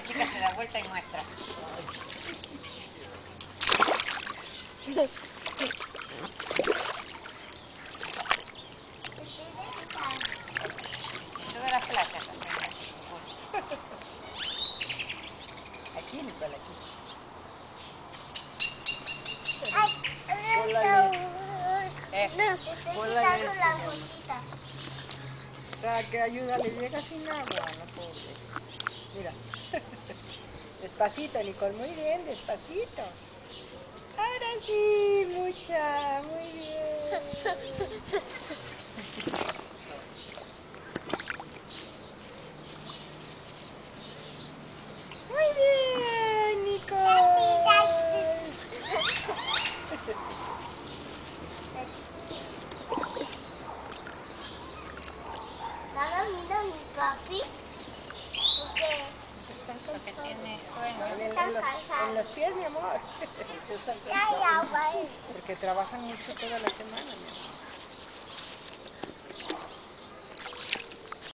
chica se da vuelta y muestra. Todas las placas hacen así. Aquí, Nicole, aquí. La bolsita. Para que ayuda, le llega sin agua, no pobre. Mira. Despacito, Nicole, muy bien, despacito. Ahora sí, mucha, muy bien. Muy bien, Nicole. ¿Está dormido mi papi? Porque tiene sueño. En los pies, mi amor. Ya, ya, Porque trabajan mucho toda la semana, mi amor.